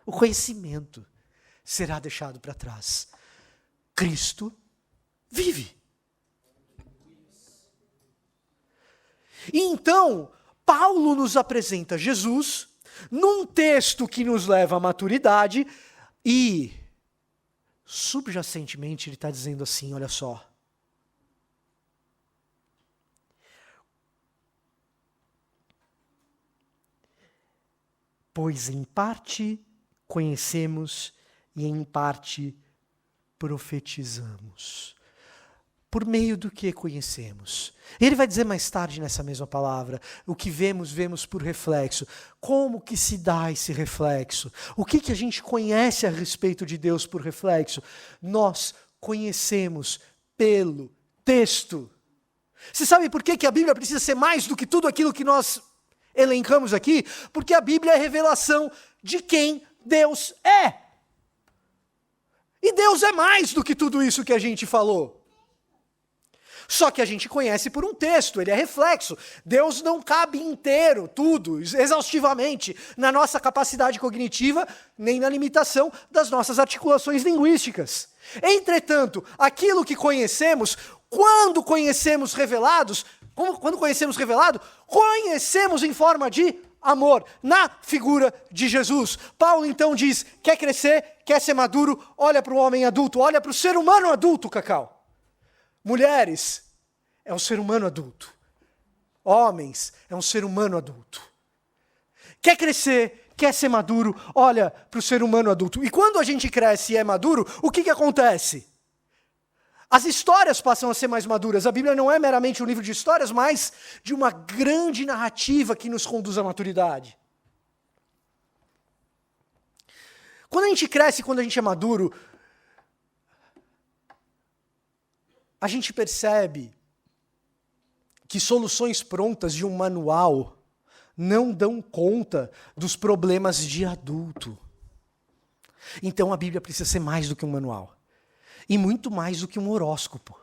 O conhecimento será deixado para trás. Cristo vive. E então, Paulo nos apresenta Jesus num texto que nos leva à maturidade e, subjacentemente, ele está dizendo assim, olha só. Pois em parte conhecemos e em parte profetizamos. Por meio do que conhecemos. Ele vai dizer mais tarde nessa mesma palavra, o que vemos, vemos por reflexo. Como que se dá esse reflexo? O que a gente conhece a respeito de Deus por reflexo? Nós conhecemos pelo texto. Você sabe por que a Bíblia precisa ser mais do que tudo aquilo que nós elencamos aqui? Porque a Bíblia é a revelação de quem Deus é. E Deus é mais do que tudo isso que a gente falou. Só que a gente conhece por um texto, ele é reflexo. Deus não cabe inteiro, tudo, exaustivamente, na nossa capacidade cognitiva, nem na limitação das nossas articulações linguísticas. Entretanto, aquilo que conhecemos, quando conhecemos revelado, conhecemos em forma de amor, na figura de Jesus. Paulo então diz, quer crescer, quer ser maduro, olha para o homem adulto, olha para o ser humano adulto, Cacau. Mulheres, é um ser humano adulto. Homens, é um ser humano adulto. Quer crescer, quer ser maduro, olha para o ser humano adulto. E quando a gente cresce e é maduro, o que acontece? As histórias passam a ser mais maduras. A Bíblia não é meramente um livro de histórias, mas de uma grande narrativa que nos conduz à maturidade. Quando a gente cresce, quando a gente é maduro, a gente percebe que soluções prontas de um manual não dão conta dos problemas de adulto. Então a Bíblia precisa ser mais do que um manual. E muito mais do que um horóscopo.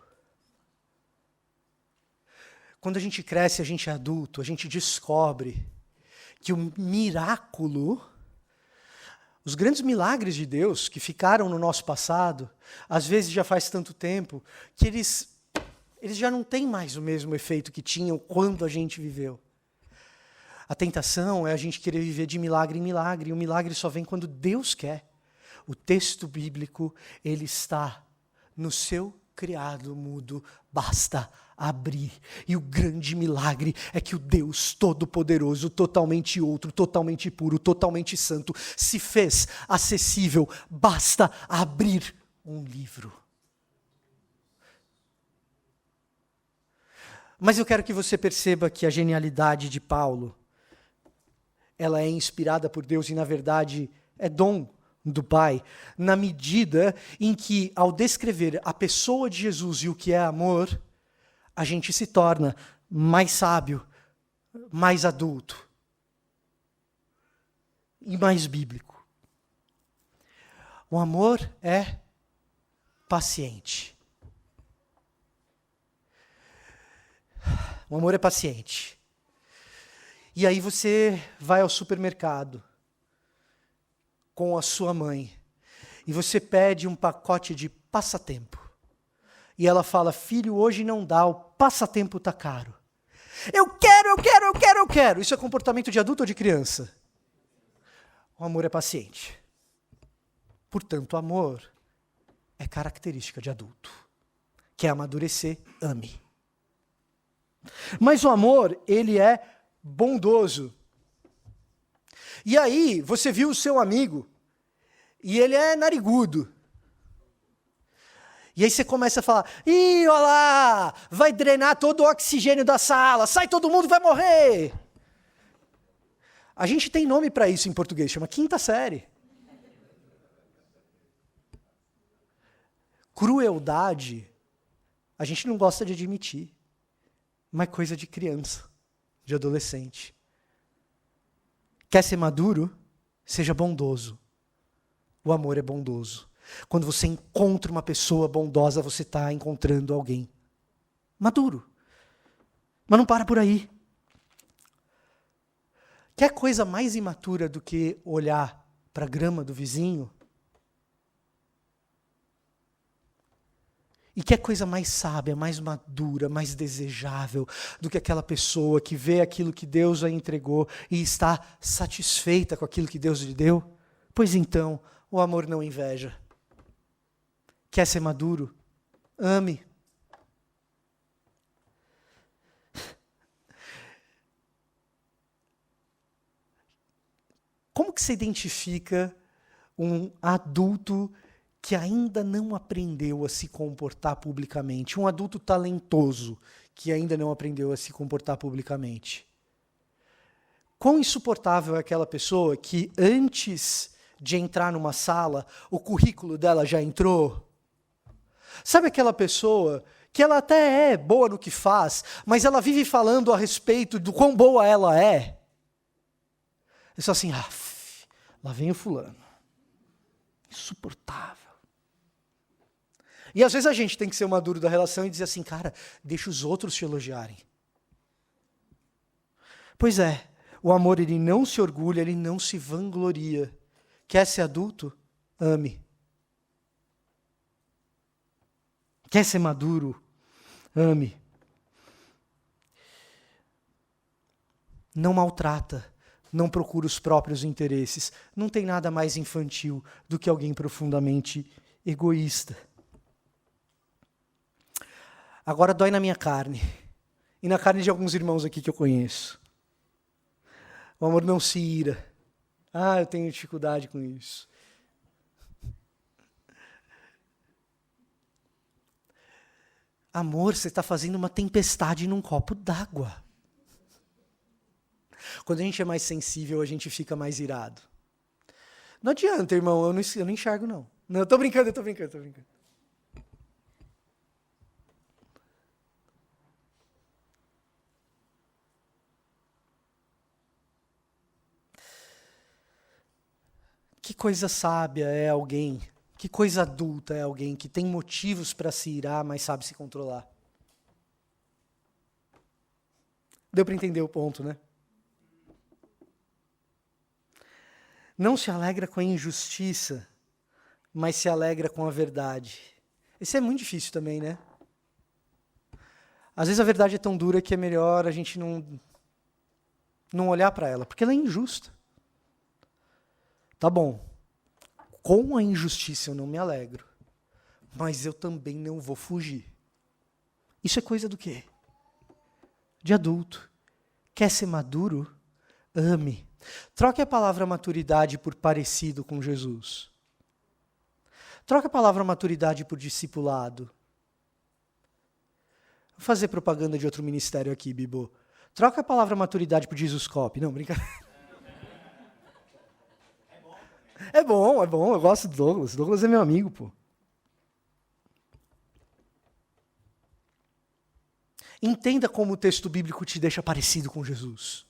Quando a gente cresce, a gente é adulto, a gente descobre que o miraculo, os grandes milagres de Deus que ficaram no nosso passado, às vezes já faz tanto tempo, que eles já não têm mais o mesmo efeito que tinham quando a gente viveu. A tentação é a gente querer viver de milagre em milagre, e o milagre só vem quando Deus quer. O texto bíblico, ele está no seu criado mudo, basta abrir. E o grande milagre é que o Deus Todo-Poderoso, totalmente outro, totalmente puro, totalmente santo, se fez acessível. Basta abrir um livro. Mas eu quero que você perceba que a genialidade de Paulo, ela é inspirada por Deus e, na verdade, é dom do Pai, na medida em que, ao descrever a pessoa de Jesus e o que é amor, a gente se torna mais sábio, mais adulto e mais bíblico. O amor é paciente. O amor é paciente. E aí você vai ao supermercado com a sua mãe e você pede um pacote de passatempo. E ela fala: filho, hoje não dá, o passatempo está caro. Eu quero. Isso é comportamento de adulto ou de criança? O amor é paciente. Portanto, o amor é característica de adulto. Quer amadurecer? Ame. Mas o amor, ele é bondoso. E aí, você viu o seu amigo, e ele é narigudo. E aí você começa a falar: ih, olha lá, vai drenar todo o oxigênio da sala, sai todo mundo, vai morrer. A gente tem nome para isso em português, chama quinta série. Crueldade, a gente não gosta de admitir, mas coisa de criança, de adolescente. Quer ser maduro? Seja bondoso. O amor é bondoso. Quando você encontra uma pessoa bondosa, você está encontrando alguém maduro. Mas não para por aí. Quer coisa mais imatura do que olhar para a grama do vizinho? E quer coisa mais sábia, mais madura, mais desejável do que aquela pessoa que vê aquilo que Deus a entregou e está satisfeita com aquilo que Deus lhe deu? Pois então, o amor não inveja. Quer ser maduro? Ame. Como que se identifica um adulto que ainda não aprendeu a se comportar publicamente? Um adulto talentoso que ainda não aprendeu a se comportar publicamente. Quão insuportável é aquela pessoa que antes de entrar numa sala, o currículo dela já entrou? Sabe aquela pessoa que ela até é boa no que faz, mas ela vive falando a respeito do quão boa ela é? É só assim: lá vem o fulano. Insuportável. E às vezes a gente tem que ser o maduro da relação e dizer assim: cara, deixa os outros te elogiarem. Pois é, o amor, ele não se orgulha, ele não se vangloria. Quer ser adulto? Ame. Quer ser maduro? Ame. Não maltrata, não procura os próprios interesses. Não tem nada mais infantil do que alguém profundamente egoísta. Agora dói na minha carne, e na carne de alguns irmãos aqui que eu conheço. O amor não se ira. Eu tenho dificuldade com isso. Amor, você está fazendo uma tempestade num copo d'água. Quando a gente é mais sensível, a gente fica mais irado. Não adianta, irmão, eu não enxergo, não. Não, eu tô brincando. Que coisa sábia é alguém, que coisa adulta é alguém que tem motivos para se irar, mas sabe se controlar. Deu para entender o ponto, né? Não se alegra com a injustiça, mas se alegra com a verdade. Isso é muito difícil também, né? Às vezes a verdade é tão dura que é melhor a gente não olhar para ela, porque ela é injusta. Tá bom, com a injustiça eu não me alegro, mas eu também não vou fugir. Isso é coisa do quê? De adulto. Quer ser maduro? Ame. Troque a palavra maturidade por parecido com Jesus. Troque a palavra maturidade por discipulado. Vou fazer propaganda de outro ministério aqui, Bibo. Troca a palavra maturidade por Jesus Cop. Não, brincadeira. É bom, eu gosto do Douglas. Douglas é meu amigo, pô. Entenda como o texto bíblico te deixa parecido com Jesus.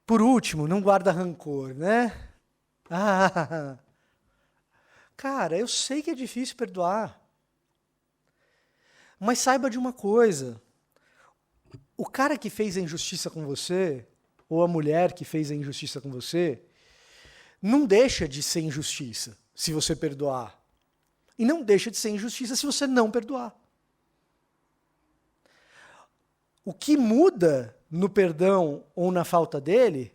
Por último, não guarda rancor, né? Cara, eu sei que é difícil perdoar. Mas saiba de uma coisa. O cara que fez a injustiça com você, ou a mulher que fez a injustiça com você, não deixa de ser injustiça se você perdoar. E não deixa de ser injustiça se você não perdoar. O que muda no perdão ou na falta dele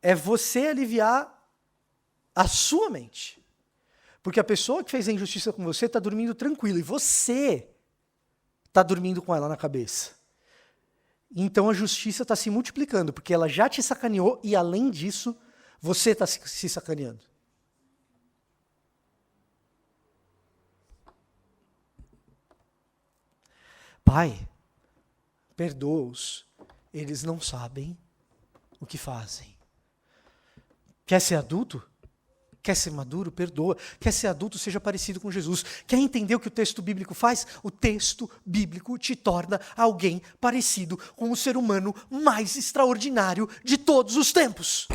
é você aliviar a sua mente. Porque a pessoa que fez a injustiça com você está dormindo tranquilo e você está dormindo com ela na cabeça. Então a justiça está se multiplicando, porque ela já te sacaneou e, além disso, você está se sacaneando. Pai, perdoa-os, eles não sabem o que fazem. Quer ser adulto? Quer ser maduro? Perdoa. Quer ser adulto? Seja parecido com Jesus. Quer entender o que o texto bíblico faz? O texto bíblico te torna alguém parecido com o ser humano mais extraordinário de todos os tempos.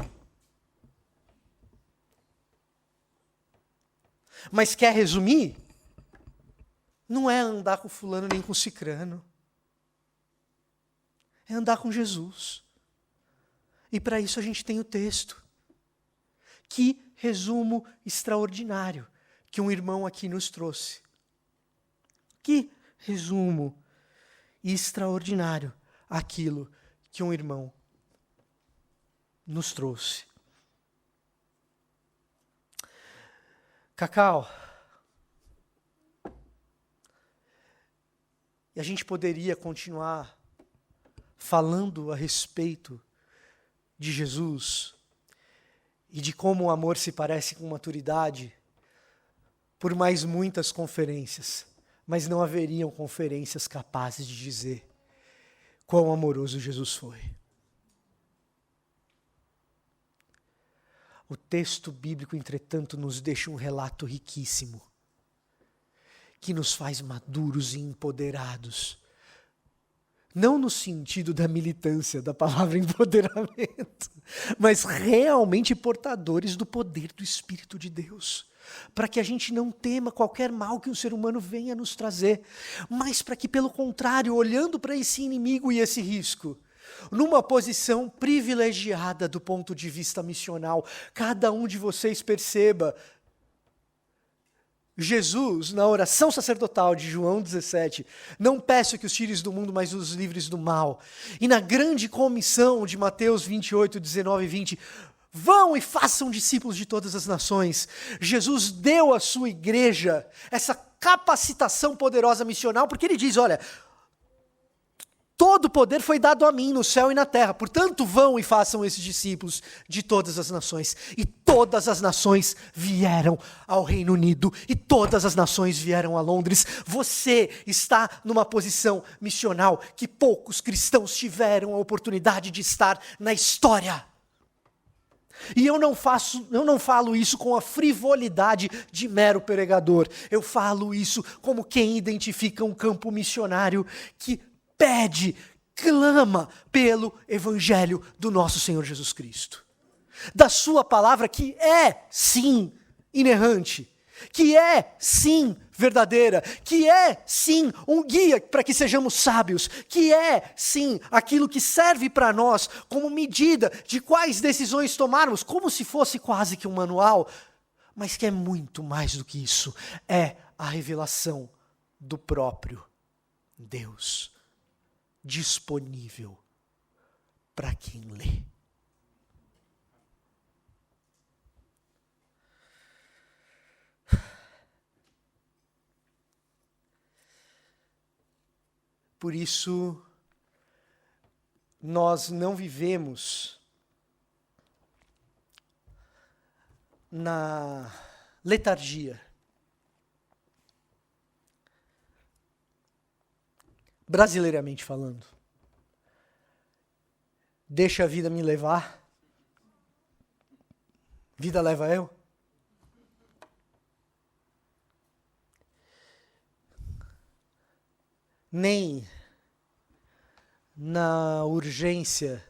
Mas quer resumir? Não é andar com fulano nem com cicrano. É andar com Jesus. E para isso a gente tem o texto. Que resumo extraordinário que um irmão aqui nos trouxe. Que resumo extraordinário aquilo que um irmão nos trouxe. Cacau, e a gente poderia continuar falando a respeito de Jesus e de como o amor se parece com maturidade por mais muitas conferências, mas não haveriam conferências capazes de dizer quão amoroso Jesus foi. O texto bíblico, entretanto, nos deixa um relato riquíssimo, que nos faz maduros e empoderados. Não no sentido da militância da palavra empoderamento, mas realmente portadores do poder do Espírito de Deus. Para que a gente não tema qualquer mal que um ser humano venha nos trazer, mas para que, pelo contrário, olhando para esse inimigo e esse risco, numa posição privilegiada do ponto de vista missional, cada um de vocês perceba Jesus, na oração sacerdotal de João 17, não peço que os tires do mundo, mas os livres do mal. E na grande comissão de Mateus 28, 19 e 20, vão e façam discípulos de todas as nações. Jesus deu à sua igreja essa capacitação poderosa missional, porque ele diz, olha, todo o poder foi dado a mim no céu e na terra. Portanto, vão e façam esses discípulos de todas as nações. E todas as nações vieram ao Reino Unido. E todas as nações vieram a Londres. Você está numa posição missional que poucos cristãos tiveram a oportunidade de estar na história. E eu não falo isso com a frivolidade de mero pregador. Eu falo isso como quem identifica um campo missionário que pede, clama pelo Evangelho do nosso Senhor Jesus Cristo. Da sua palavra que é, sim, inerrante, que é, sim, verdadeira, que é, sim, um guia para que sejamos sábios, que é, sim, aquilo que serve para nós como medida de quais decisões tomarmos, como se fosse quase que um manual, mas que é muito mais do que isso, é a revelação do próprio Deus. Disponível para quem lê. por isso nós não vivemos na letargia. Brasileiramente falando. Deixa a vida me levar. Vida leva eu. Nem na urgência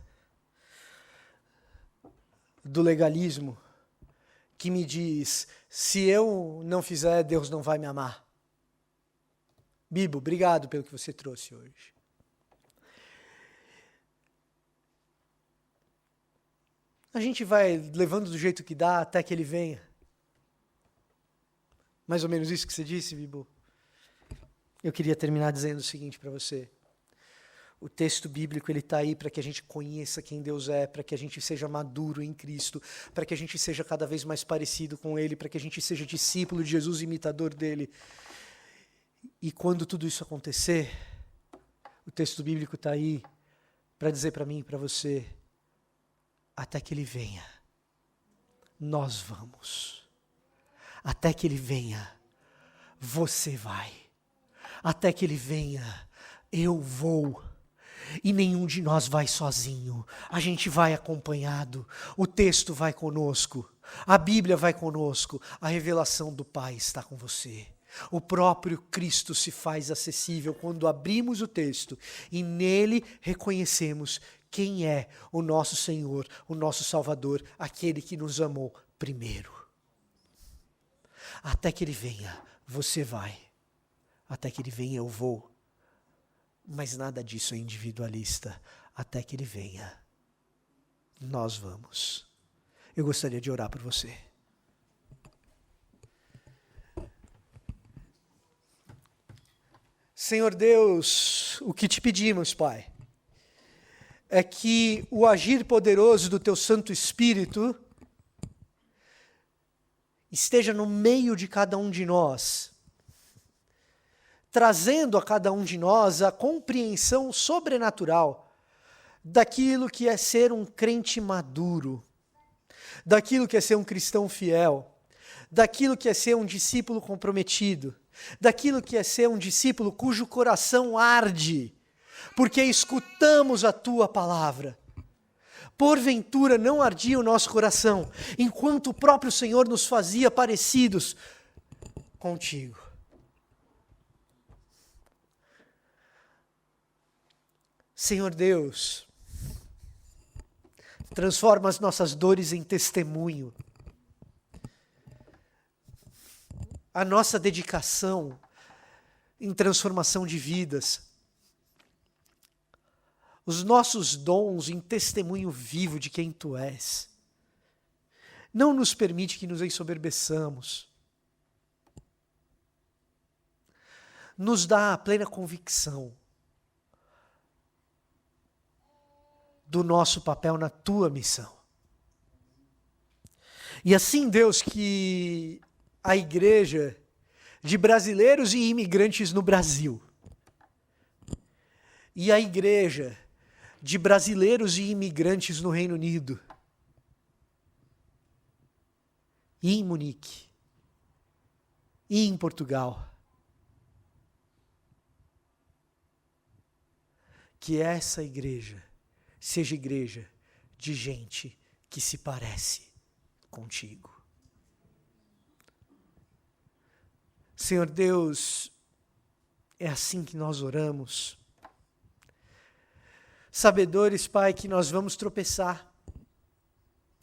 do legalismo que me diz, se eu não fizer, Deus não vai me amar. Bibo, obrigado pelo que você trouxe hoje. A gente vai levando do jeito que dá até que ele venha. Mais ou menos isso que você disse, Bibo. Eu queria terminar dizendo o seguinte para você. O texto bíblico ele está aí para que a gente conheça quem Deus é, para que a gente seja maduro em Cristo, para que a gente seja cada vez mais parecido com Ele, para que a gente seja discípulo de Jesus, imitador dele. E quando tudo isso acontecer, o texto bíblico está aí para dizer para mim e para você, até que Ele venha, nós vamos. Até que Ele venha, você vai. Até que Ele venha, eu vou. E nenhum de nós vai sozinho. A gente vai acompanhado. O texto vai conosco. A Bíblia vai conosco. A revelação do Pai está com você. O próprio Cristo se faz acessível quando abrimos o texto e nele reconhecemos quem é o nosso Senhor, o nosso Salvador, aquele que nos amou primeiro. Até que Ele venha, você vai. Até que Ele venha, eu vou. Mas nada disso é individualista. Até que Ele venha, nós vamos. Eu gostaria de orar por você. Senhor Deus, o que te pedimos, Pai, é que o agir poderoso do Teu Santo Espírito esteja no meio de cada um de nós, trazendo a cada um de nós a compreensão sobrenatural daquilo que é ser um crente maduro, daquilo que é ser um cristão fiel, daquilo que é ser um discípulo comprometido, daquilo que é ser um discípulo cujo coração arde, porque escutamos a Tua palavra. Porventura não ardia o nosso coração, enquanto o próprio Senhor nos fazia parecidos contigo. Senhor Deus, transforma as nossas dores em testemunho. A nossa dedicação em transformação de vidas. Os nossos dons em testemunho vivo de quem Tu és. Não nos permite que nos ensoberbeçamos. Nos dá a plena convicção do nosso papel na Tua missão. E assim, Deus, que a igreja de brasileiros e imigrantes no Brasil, e a igreja de brasileiros e imigrantes no Reino Unido, e em Munique, e em Portugal, que essa igreja seja igreja de gente que se parece contigo. Senhor Deus, é assim que nós oramos. Sabedores, Pai, que nós vamos tropeçar,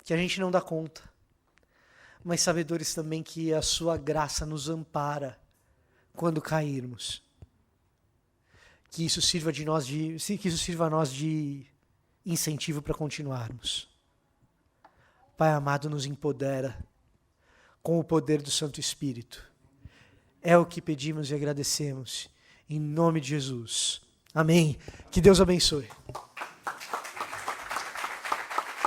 que a gente não dá conta, mas sabedores também que a Sua graça nos ampara quando cairmos. Que isso sirva a nós de incentivo para continuarmos. Pai amado, nos empodera com o poder do Santo Espírito. É o que pedimos e agradecemos. Em nome de Jesus. Amém. Que Deus abençoe.